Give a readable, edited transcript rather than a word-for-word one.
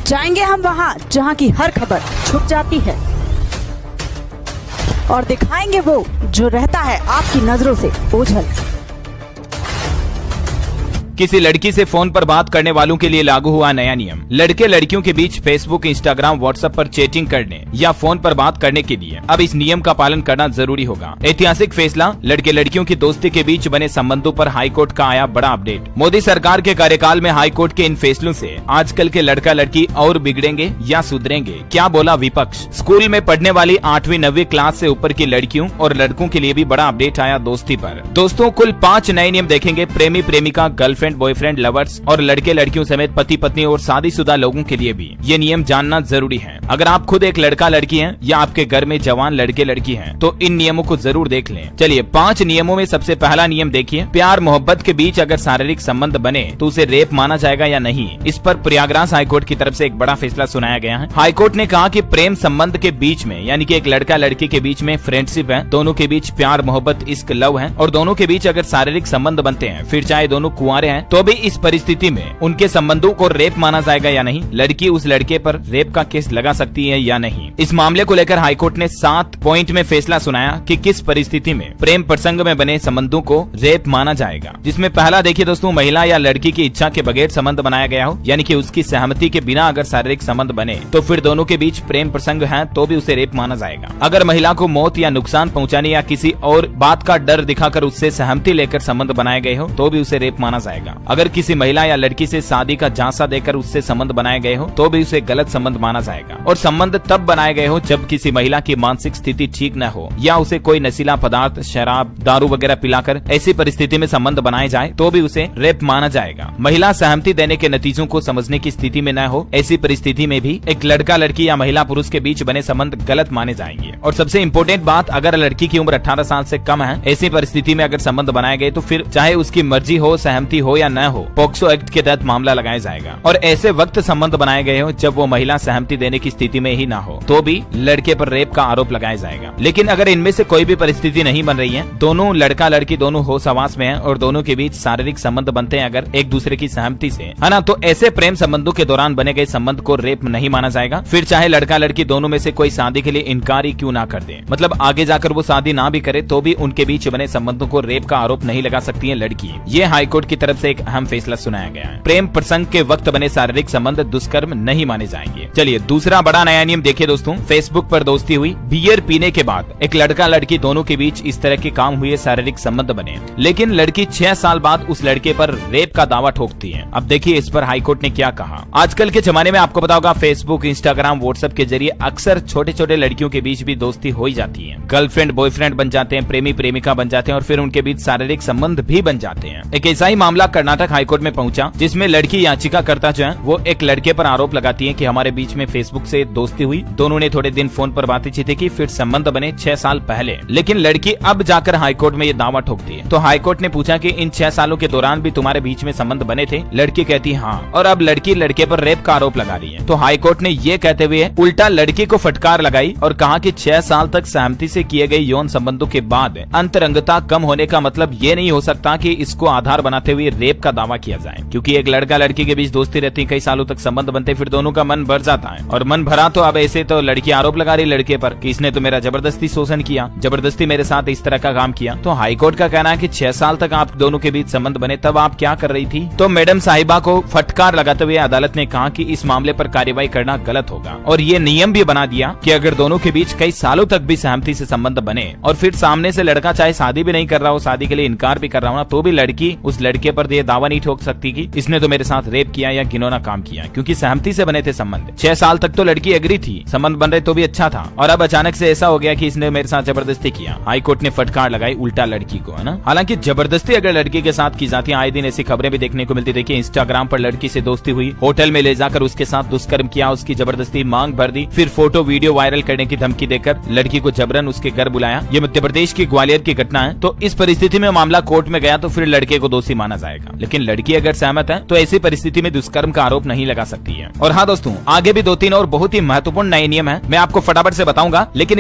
जाएंगे हम वहाँ जहाँ की हर खबर छुप जाती है और दिखाएंगे वो जो रहता है आपकी नजरों से ओझल। किसी लड़की से फोन पर बात करने वालों के लिए लागू हुआ नया नियम। लड़के लड़कियों के बीच फेसबुक, इंस्टाग्राम, व्हाट्सएप पर चैटिंग करने या फोन पर बात करने के लिए अब इस नियम का पालन करना जरूरी होगा। ऐतिहासिक फैसला, लड़के लड़कियों की दोस्ती के बीच बने संबंधों पर हाईकोर्ट का आया बड़ा अपडेट। मोदी सरकार के कार्यकाल में हाईकोर्ट के इन फैसलों से आजकल के लड़का लड़की और बिगड़ेंगे या सुधरेंगे, क्या बोला विपक्ष। स्कूल में पढ़ने वाली 8वीं 9वीं क्लास से ऊपर की लड़कियों और लड़कों के लिए भी बड़ा अपडेट आया दोस्ती पर। दोस्तों, कुल 5 नए नियम देखेंगे प्रेमी प्रेमिका, गर्लफ्रेंड बॉयफ्रेंड, लवर्स और लड़के लड़कियों समेत पति पत्नी और शादीशुदा लोगों के लिए भी ये नियम जानना जरूरी है। अगर आप खुद एक लड़का लड़की हैं या आपके घर में जवान लड़के लड़की हैं तो इन नियमों को जरूर देख लें। चलिए 5 नियमों में सबसे पहला नियम देखिए। प्यार मोहब्बत के बीच अगर शारीरिक संबंध बने तो उसे रेप माना जाएगा या नहीं। इस पर प्रयागराज हाईकोर्ट की तरफ से एक बड़ा फैसला सुनाया गया है। हाईकोर्ट ने कहा कि प्रेम संबंध के बीच में यानी कि एक लड़का लड़की के बीच में फ्रेंडशिप है, दोनों के बीच प्यार मोहब्बत इश्क लव है और दोनों के बीच अगर शारीरिक संबंध बनते हैं, फिर चाहे दोनों कुंवारे हैं, तो भी इस परिस्थिति में उनके संबंधों को रेप माना जाएगा या नहीं। लड़की उस लड़के पर रेप का केस लगा सकती है या नहीं। इस मामले को लेकर हाईकोर्ट ने 7 पॉइंट में फैसला सुनाया कि किस परिस्थिति में प्रेम प्रसंग में बने संबंधों को रेप माना जाएगा। जिसमें पहला देखिए दोस्तों, महिला या लड़की की इच्छा के बगैर संबंध बनाया गया हो, यानी कि उसकी सहमति के बिना अगर शारीरिक संबंध बने तो फिर दोनों के बीच प्रेम प्रसंग है तो भी उसे रेप माना जाएगा। अगर महिला को मौत या नुकसान पहुँचाने या किसी और बात का डर दिखाकर उससे सहमति लेकर संबंध बनाए गए हो तो भी उसे रेप माना जाएगा। अगर किसी महिला या लड़की से शादी का झांसा देकर उससे संबंध बनाए गए हो तो भी उसे गलत संबंध माना जाएगा। और संबंध तब बनाए गए हो जब किसी महिला की मानसिक स्थिति ठीक न हो या उसे कोई नशीला पदार्थ, शराब, दारू वगैरह पिलाकर ऐसी परिस्थिति में संबंध बनाए जाए तो भी उसे रेप माना जाएगा। महिला सहमति देने के नतीजों को समझने की स्थिति में न हो, ऐसी परिस्थिति में भी एक लड़का लड़की या महिला पुरुष के बीच बने संबंध गलत माने जाएंगे। और सबसे इम्पोर्टेंट बात, अगर लड़की की उम्र 18 साल से कम है, ऐसी परिस्थिति में अगर संबंध बनाए गए तो फिर चाहे उसकी मर्जी हो, सहमति हो या न हो, पॉक्सो एक्ट के तहत मामला लगाया जाएगा। और ऐसे वक्त संबंध बनाए गए हो जब वो महिला सहमति देने की स्थिति में ही ना हो तो भी लड़के पर रेप का आरोप लगाया जाएगा। लेकिन अगर इनमें से कोई भी परिस्थिति नहीं बन रही है, दोनों लड़का लड़की दोनों होश हवास में हैं और दोनों के बीच शारीरिक संबंध बनते हैं अगर एक दूसरे की सहमति से, है ना, तो ऐसे प्रेम संबंधों के दौरान बने गए संबंध को रेप नहीं माना जाएगा। फिर चाहे लड़का लड़की दोनों में से कोई शादी के लिए इनकार ही क्यों ना कर दे, मतलब आगे जाकर वो शादी ना भी करे तो भी उनके बीच बने संबंधों को रेप का आरोप नहीं लगा सकती है लड़की। ये हाईकोर्ट की तरफ से एक अहम फैसला सुनाया गया है। प्रेम प्रसंग के वक्त बने शारीरिक संबंध दुष्कर्म नहीं माने जाएंगे। चलिए दूसरा बड़ा नया नियम देखिए दोस्तों। फेसबुक पर दोस्ती हुई, बियर पीने के बाद एक लड़का लड़की दोनों के बीच इस तरह के काम हुए, शारीरिक संबंध बने, लेकिन लड़की 6 साल बाद उस लड़के पर रेप का दावा ठोकती है। अब देखिए इस पर हाईकोर्ट ने क्या कहा। आजकल के जमाने में आपको पता होगा फेसबुक, इंस्टाग्राम, व्हाट्सएप के जरिए अक्सर छोटे छोटे लड़कियों के बीच भी दोस्ती हो ही जाती है। गर्लफ्रेंड बॉयफ्रेंड बन जाते हैं, प्रेमी प्रेमिका बन जाते हैं और फिर उनके बीच शारीरिक संबंध भी बन जाते हैं। एक ऐसा ही मामला कर्नाटक हाईकोर्ट में पहुंचा जिसमें लड़की याचिका करता जो है वो एक लड़के पर आरोप लगाती है कि हमारे बीच में फेसबुक से दोस्ती हुई, दोनों ने थोड़े दिन फोन पर बातचीत की, फिर संबंध बने 6 साल पहले। लेकिन लड़की अब जाकर हाईकोर्ट में ये दावा ठोकती है। तो हाईकोर्ट ने पूछा कि इन 6 सालों के दौरान भी तुम्हारे बीच में संबंध बने थे? लड़की कहती हाँ, और अब लड़की लड़के पर रेप का आरोप लगा रही है। तो हाईकोर्ट ने ये कहते हुए उल्टा लड़की को फटकार लगाई और कहा कि 6 साल तक सहमति से किए गए यौन संबंधों के बाद अंतरंगता कम होने का मतलब ये नहीं हो सकता कि इसको आधार बनाते हुए रेप का दावा किया जाए, क्योंकि एक लड़का लड़की के बीच दोस्ती रहती है, कई सालों तक संबंध बनते, फिर दोनों का मन भर जाता है और मन भरा तो अब ऐसे तो लड़की आरोप लगा रही लड़के पर कि इसने तो मेरा जबरदस्ती शोषण किया, जबरदस्ती मेरे साथ इस तरह का काम किया। तो हाईकोर्ट का कहना है कि 6 साल तक आप दोनों के बीच संबंध बने, तब आप क्या कर रही थी? तो मैडम साहिबा को फटकार लगाते हुए अदालत ने कहा कि इस मामले पर कार्रवाई करना गलत होगा और ये नियम भी बना दिया कि अगर दोनों के बीच कई सालों तक भी सहमति से संबंध बने और फिर सामने से लड़का चाहे शादी भी नहीं कर रहा हो, शादी के लिए इनकार भी कर रहा हो ना, तो भी लड़की उस लड़के पर ये दावा नहीं ठोक सकती कि इसने तो मेरे साथ रेप किया या घिनौना काम किया, क्योंकि सहमति से बने थे संबंध। 6 साल तक तो लड़की एग्री थी, संबंध बन रहे तो भी अच्छा था, और अब अचानक से ऐसा हो गया कि इसने मेरे साथ जबरदस्ती किया। हाईकोर्ट ने फटकार लगाई उल्टा लड़की को, है ना। हालांकि जबरदस्ती अगर लड़की के साथ की जाती है, आए दिन ऐसी खबरें भी देखने को मिलती। देखिए इंस्टाग्राम पर लड़की से दोस्ती हुई, होटल में ले जाकर उसके साथ दुष्कर्म किया, उसकी जबरदस्ती मांग भर दी, फिर फोटो वीडियो वायरल करने की धमकी देकर लड़की को जबरन उसके घर बुलाया। ये मध्य प्रदेश की ग्वालियर की घटना है। तो इस परिस्थिति में मामला कोर्ट में गया तो फिर लड़के को दोषी माना जाएगा, लेकिन लड़की अगर सहमत है तो ऐसी परिस्थिति में दुष्कर्म का आरोप नहीं लगा सकती है। और हाँ दोस्तों, आगे भी 2-3 और बहुत ही महत्वपूर्ण नए नियम है, मैं आपको फटाफट से बताऊंगा, लेकिन